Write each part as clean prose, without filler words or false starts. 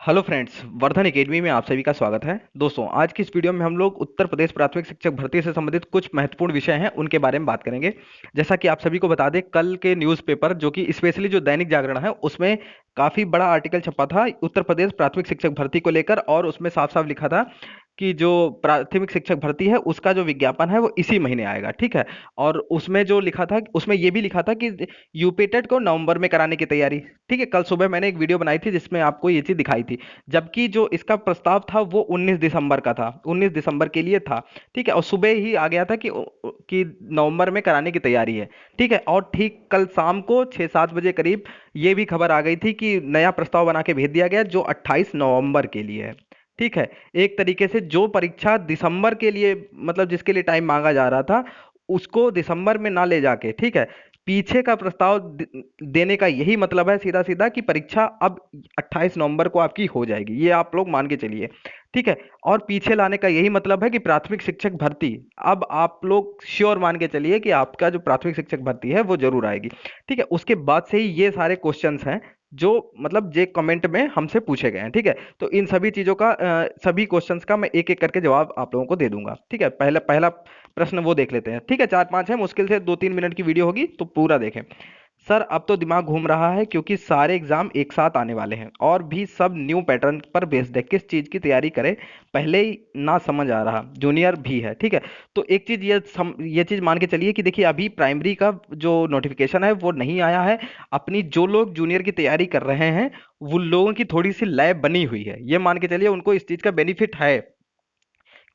Hello friends, Vardhan academy में आप सभी का स्वागत है। दोस्तों, आज की इस वीडियो में हम लोग उत्तर प्रदेश प्राथमिक शिक्षक भर्ती से संबंधित कुछ महत्वपूर्ण विषय हैं उनके बारे में बात करेंगे। जैसा कि आप सभी को बता दें, कल के न्यूज़पेपर जो कि स्पेशली जो दैनिक जागरण है उसमें काफ़ी बड़ा आर्टिकल छपा था उत्तर प्रदेश प्राथमिक शिक्षक भर्ती को लेकर, और उसमें साफ साफ लिखा था कि जो प्राथमिक शिक्षक भर्ती है उसका जो विज्ञापन है वो इसी महीने आएगा। ठीक है। और उसमें जो लिखा था, उसमें ये भी लिखा था कि यूपी टेट को नवंबर में कराने की तैयारी। ठीक है। कल सुबह मैंने एक वीडियो बनाई थी जिसमें आपको ये चीज़ दिखाई थी, जबकि जो इसका प्रस्ताव था वो 19 दिसंबर का था, 19 दिसंबर के लिए था। ठीक है। और सुबह ही आ गया था कि नवंबर में कराने की तैयारी है। ठीक है। और ठीक कल शाम को 6-7 बजे करीब ये भी खबर आ गई थी कि नया प्रस्ताव बना के भेज दिया गया जो 28 नवंबर के लिए है। ठीक है। एक तरीके से जो परीक्षा दिसंबर के लिए, मतलब जिसके लिए टाइम मांगा जा रहा था, उसको दिसंबर में ना ले जाके, ठीक है, पीछे का प्रस्ताव देने का यही मतलब है सीधा सीधा कि परीक्षा अब 28 नवंबर को आपकी हो जाएगी, ये आप लोग मान के चलिए। ठीक है। और पीछे लाने का यही मतलब है कि प्राथमिक शिक्षक भर्ती अब आप लोग श्योर मान के चलिए कि आपका जो प्राथमिक शिक्षक भर्ती है वो जरूर आएगी। ठीक है। उसके बाद से ही ये सारे क्वेश्चंस हैं जो मतलब जे कमेंट में हमसे पूछे गए हैं। ठीक है। तो इन सभी चीजों का सभी क्वेश्चंस का मैं एक एक करके जवाब आप लोगों को दे दूंगा। ठीक है। पहला पहला प्रश्न वो देख लेते हैं। ठीक है। 4-5 है, मुश्किल से 2-3 मिनट की वीडियो होगी तो पूरा देखें। सर, अब तो दिमाग घूम रहा है क्योंकि सारे एग्जाम एक साथ आने वाले हैं और भी सब न्यू पैटर्न पर बेस्ड है। किस चीज़ की तैयारी करें पहले ही ना समझ आ रहा, जूनियर भी है। ठीक है। तो एक चीज़ ये चीज़ मान के चलिए कि देखिए, अभी प्राइमरी का जो नोटिफिकेशन है वो नहीं आया है। अपनी जो लोग जूनियर की तैयारी कर रहे हैं वो लोगों की थोड़ी सी लैब बनी हुई है, ये मान के चलिए उनको इस चीज़ का बेनिफिट है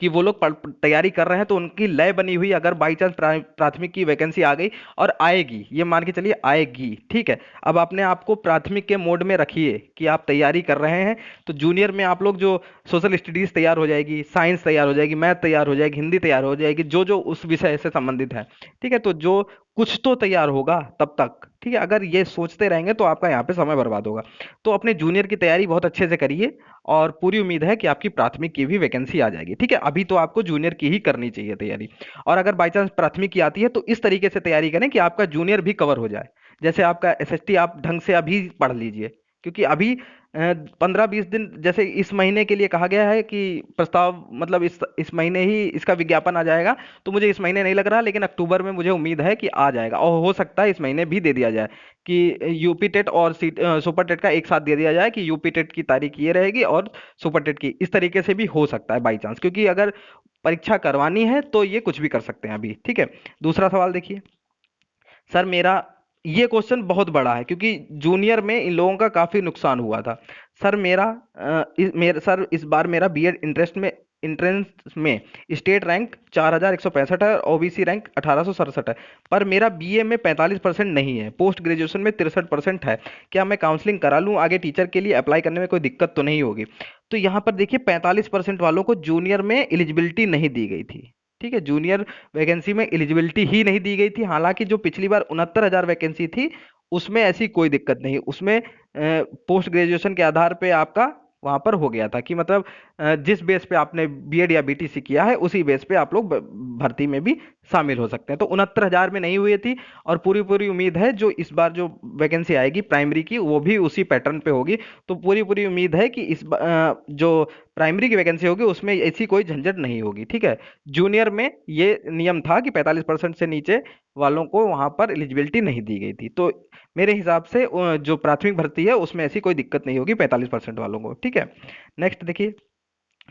कि वो लोग तैयारी कर रहे हैं तो उनकी लय बनी हुई, अगर बाई चांस प्राथमिक की वैकेंसी आ गई, और आएगी, ये मान के चलिए आएगी। ठीक है। अब अपने आप को प्राथमिक के मोड में रखिए कि आप तैयारी कर रहे हैं, तो जूनियर में आप लोग जो सोशल स्टडीज तैयार हो जाएगी, साइंस तैयार हो जाएगी, मैथ तैयार हो जाएगी, हिंदी तैयार हो जाएगी, जो जो उस विषय से संबंधित है। ठीक है। तो जो कुछ तो तैयार होगा तब तक। ठीक है। अगर ये सोचते रहेंगे तो आपका यहाँ पे समय बर्बाद होगा। तो अपने जूनियर की तैयारी बहुत अच्छे से करिए और पूरी उम्मीद है कि आपकी प्राथमिक की भी वैकेंसी आ जाएगी। ठीक है। अभी तो आपको जूनियर की ही करनी चाहिए तैयारी। और अगर बाई चांस प्राथमिक की आती है तो इस तरीके से तैयारी करें कि आपका जूनियर भी कवर हो जाए। जैसे आपका एसएसटी आप ढंग से अभी पढ़ लीजिए, क्योंकि अभी 15-20 दिन, जैसे इस महीने के लिए कहा गया है कि प्रस्ताव, मतलब इस महीने ही इसका विज्ञापन आ जाएगा। तो मुझे इस महीने नहीं लग रहा, लेकिन अक्टूबर में मुझे उम्मीद है कि आ जाएगा, और हो सकता है इस महीने भी दे दिया जाए कि यूपी टेट और सुपर टेट का एक साथ दे दिया जाए कि यूपी टेट की तारीख ये रहेगी और सुपर टेट की इस तरीके से भी हो सकता है बाई चांस, क्योंकि अगर परीक्षा करवानी है तो ये कुछ भी कर सकते हैं अभी। ठीक है। दूसरा सवाल देखिए। सर मेरा, ये क्वेश्चन बहुत बड़ा है क्योंकि जूनियर में इन लोगों का काफी नुकसान हुआ था। सर सर इस बार मेरा बीएड इंटरेस्ट में इंट्रेंस में स्टेट रैंक 4165 है और ओबीसी रैंक 1867 है, पर मेरा बीए में 45% नहीं है, पोस्ट ग्रेजुएशन में 63% है। क्या मैं काउंसलिंग करा लूँ? आगे टीचर के लिए अप्लाई करने में कोई दिक्कत तो नहीं होगी? तो यहाँ पर देखिए, 45% वालों को जूनियर में एलिजिबिलिटी नहीं दी गई थी। ठीक है। जूनियर वैकेंसी में एलिजिबिलिटी ही नहीं दी गई थी। हालांकि जो पिछली बार 69,000 वैकेंसी थी उसमें ऐसी कोई दिक्कत नहीं, उसमें पोस्ट ग्रेजुएशन के आधार पे आपका वहां पर हो गया था कि मतलब जिस बेस पे आपने बीएड या बीटीसी किया है उसी बेस पे आप लोग भर्ती में भी शामिल हो सकते हैं। तो 69,000 में नहीं हुई थी, और पूरी पूरी उम्मीद है जो इस बार जो वैकेंसी आएगी प्राइमरी की वो भी उसी पैटर्न पे होगी। तो पूरी पूरी उम्मीद है कि जो प्राइमरी की वैकेंसी होगी उसमें ऐसी कोई झंझट नहीं होगी। ठीक है। जूनियर में ये नियम था कि 45% से नीचे वालों को वहां पर एलिजिबिलिटी नहीं दी गई थी। तो मेरे हिसाब से जो प्राथमिक भर्ती है उसमें ऐसी कोई दिक्कत नहीं होगी 45% वालों को। ठीक है। नेक्स्ट देखिए।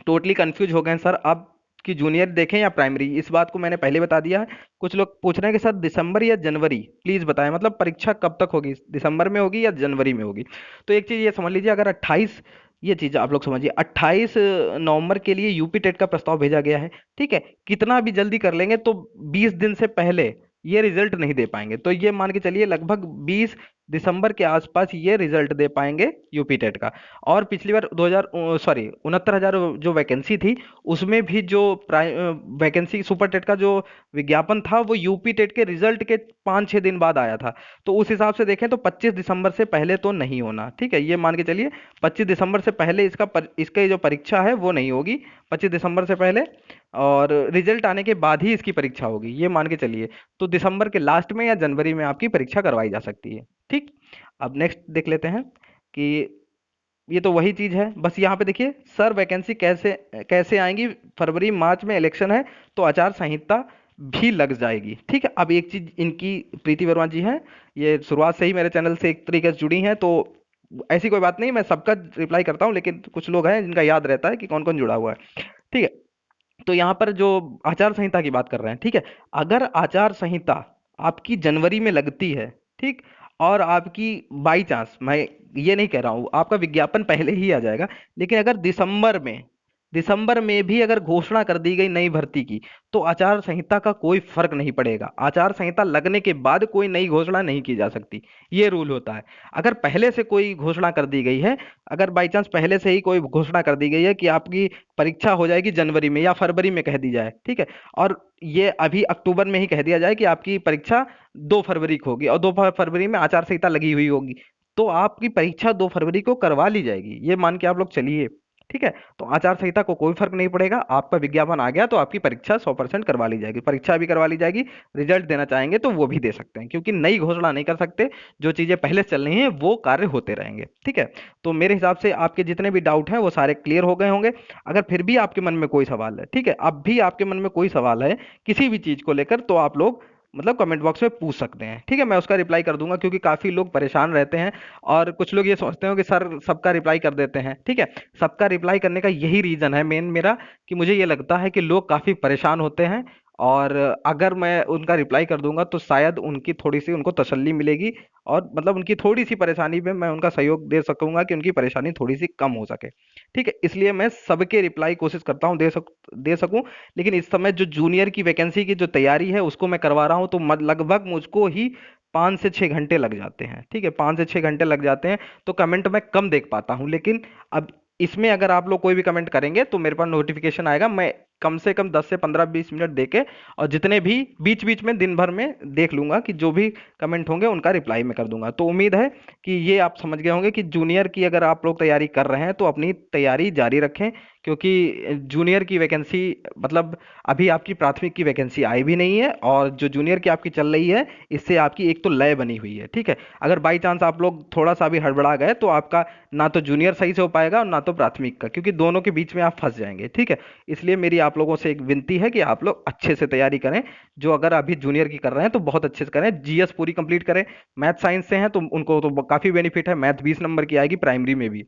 टोटली कंफ्यूज हो गए हैं सर अब कि जूनियर देखें या प्राइमरी, इस बात को मैंने पहले बता दिया है। कुछ लोग पूछ रहे हैं कि सर दिसंबर या जनवरी, प्लीज बताएं, मतलब परीक्षा कब तक होगी, दिसंबर में होगी या जनवरी में होगी? तो एक चीज ये समझ लीजिए, अगर 28, ये चीज आप लोग समझिए, 28 नवंबर के लिए यूपी टेट का प्रस्ताव भेजा गया है। ठीक है। कितना भी जल्दी कर लेंगे तो 20 दिन से पहले ये रिजल्ट नहीं दे पाएंगे, तो ये मान के चलिए लगभग 20 दिसंबर के आसपास ये रिजल्ट दे पाएंगे यूपी टेट का। और पिछली बार 2000 सॉरी 69,000 जो वैकेंसी थी उसमें भी जो वैकेंसी सुपर टेट का जो विज्ञापन था वो यूपी टेट के रिजल्ट के 5-6 दिन बाद आया था। तो उस हिसाब से देखें तो 25 दिसंबर से पहले तो नहीं होना। ठीक है। ये मान के चलिए 25 दिसंबर से पहले इसका जो परीक्षा है वो नहीं होगी, 25 दिसंबर से पहले, और रिजल्ट आने के बाद ही इसकी परीक्षा होगी, ये मान के चलिए। तो दिसंबर के लास्ट में या जनवरी में आपकी परीक्षा करवाई जा सकती है। ठीक। अब नेक्स्ट देख लेते हैं कि ये तो वही चीज है, बस यहाँ पे देखिए सर वैकेंसी कैसे कैसे आएंगी, फरवरी मार्च में इलेक्शन है तो आचार संहिता भी लग जाएगी। ठीक है, अब एक चीज इनकी, प्रीति वर्मा जी हैं, ये शुरुआत से ही मेरे चैनल से एक तरीके से जुड़ी हैं, तो ऐसी कोई बात नहीं, मैं सबका रिप्लाई करता हूँ, लेकिन कुछ लोग हैं जिनका याद रहता है कि कौन कौन जुड़ा हुआ है। ठीक है, तो यहाँ पर जो आचार संहिता की बात कर रहे हैं, ठीक है, अगर आचार संहिता आपकी जनवरी में लगती है, ठीक, और आपकी बाई चांस, मैं ये नहीं कह रहा हूँ आपका विज्ञापन पहले ही आ जाएगा, लेकिन अगर दिसंबर में भी अगर घोषणा कर दी गई नई भर्ती की, तो आचार संहिता का कोई फर्क नहीं पड़ेगा। आचार संहिता लगने के बाद कोई नई घोषणा नहीं की जा सकती, ये रूल होता है। अगर पहले से कोई घोषणा कर दी गई है, अगर बाई चांस पहले से ही कोई घोषणा कर दी गई है कि आपकी परीक्षा हो जाएगी जनवरी में या फरवरी में कह दी जाए, ठीक है, और ये अभी अक्टूबर में ही कह दिया जाए कि आपकी परीक्षा 2 फरवरी को होगी और 2 फरवरी में आचार संहिता लगी हुई होगी, तो आपकी परीक्षा 2 फरवरी को करवा ली जाएगी, ये मान के आप लोग चलिए। ठीक है, तो आचार संहिता को कोई फर्क नहीं पड़ेगा, आपका विज्ञापन आ गया तो आपकी परीक्षा 100% करवा ली जाएगी, परीक्षा भी करवा ली जाएगी। रिजल्ट देना चाहेंगे तो वो भी दे सकते हैं, क्योंकि नई घोषणा नहीं कर सकते, जो चीजें पहले चल रही हैं वो कार्य होते रहेंगे। ठीक है, तो मेरे हिसाब से आपके जितने भी डाउट हैं वो सारे क्लियर हो गए होंगे। अगर फिर भी आपके मन में कोई सवाल है, ठीक है, अब भी आपके मन में कोई सवाल है किसी भी चीज को लेकर, तो आप लोग मतलब कमेंट बॉक्स में पूछ सकते हैं। ठीक है, मैं उसका रिप्लाई कर दूंगा, क्योंकि काफी लोग परेशान रहते हैं और कुछ लोग ये सोचते हो कि सर सबका रिप्लाई कर देते हैं। ठीक है, सबका रिप्लाई करने का यही रीजन है मेन मेरा, कि मुझे ये लगता है कि लोग काफी परेशान होते हैं, और अगर मैं उनका रिप्लाई कर दूंगा तो शायद उनकी थोड़ी सी उनको तसल्ली मिलेगी, और मतलब उनकी थोड़ी सी परेशानी में मैं उनका सहयोग दे सकूंगा कि उनकी परेशानी थोड़ी सी कम हो सके। ठीक है, इसलिए मैं सबके रिप्लाई कोशिश करता हूँ दे सकूं। लेकिन इस समय जो जूनियर की वैकेंसी की जो तैयारी है उसको मैं करवा रहा हूँ, तो लगभग मुझको ही 5 से 6 घंटे लग जाते हैं। ठीक है, 5 से 6 घंटे लग जाते हैं, तो कमेंट मैं कम देख पाता हूँ। लेकिन अब इसमें अगर आप लोग कोई भी कमेंट करेंगे तो मेरे पास नोटिफिकेशन आएगा, मैं कम से कम 10 से 15 20 मिनट देके और जितने भी बीच बीच में दिन भर में देख लूंगा कि जो भी कमेंट होंगे उनका रिप्लाई मैं कर दूंगा। तो उम्मीद है कि ये आप समझ गए होंगे कि जूनियर की अगर आप लोग तैयारी कर रहे हैं तो अपनी तैयारी जारी रखें, क्योंकि जूनियर की वैकेंसी मतलब अभी आपकी प्राथमिक की वैकेंसी आई भी नहीं है, और जो जूनियर की आपकी चल रही है इससे आपकी एक तो लय बनी हुई है। ठीक है, अगर बाई चांस आप लोग थोड़ा सा भी हड़बड़ा गए तो आपका ना तो जूनियर सही से हो पाएगा और ना तो प्राथमिक का, क्योंकि दोनों के बीच में आप फंस जाएंगे। ठीक है, इसलिए मेरी आप लोगों से एक विनती है कि आप लोग अच्छे से तैयारी करें। जो अगर अभी जूनियर की कर रहे हैं तो बहुत अच्छे से करें, जीएस पूरी कंप्लीट करें। मैथ साइंस से हैं तो उनको तो काफी बेनिफिट है, मैथ 20 नंबर की आएगी प्राइमरी में भी,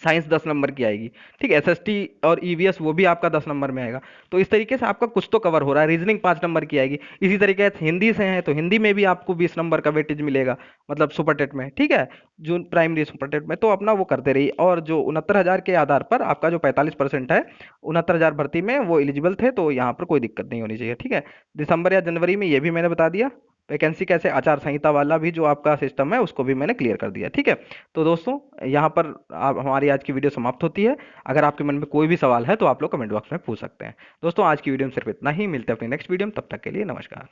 साइंस 10 नंबर की आएगी। ठीक है, एसएसटी और ईवीएस वो भी आपका 10 नंबर में आएगा, तो इस तरीके से आपका कुछ तो कवर हो रहा है। रीजनिंग 5 नंबर की आएगी, इसी तरीके से हिंदी से है तो हिंदी में भी आपको 20 नंबर का वेटेज मिलेगा, मतलब सुपर टेट में। ठीक है, जो प्राइमरी सुपर टेट में, तो अपना वो करते रहिए। और जो 69,000 के आधार पर आपका जो 45% है, 69,000 भर्ती में वो एलिजिबल थे, तो यहाँ पर कोई दिक्कत नहीं होनी चाहिए। ठीक है, दिसंबर या जनवरी में ये भी मैंने बता दिया, वैकेंसी कैसे, आचार संहिता वाला भी जो आपका सिस्टम है उसको भी मैंने क्लियर कर दिया। ठीक है, तो दोस्तों यहाँ पर आप हमारी आज की वीडियो समाप्त होती है। अगर आपके मन में कोई भी सवाल है तो आप लोग कमेंट बॉक्स में पूछ सकते हैं। दोस्तों आज की वीडियो में सिर्फ इतना ही, मिलते हैं अपनी नेक्स्ट वीडियो में, तब तक के लिए नमस्कार।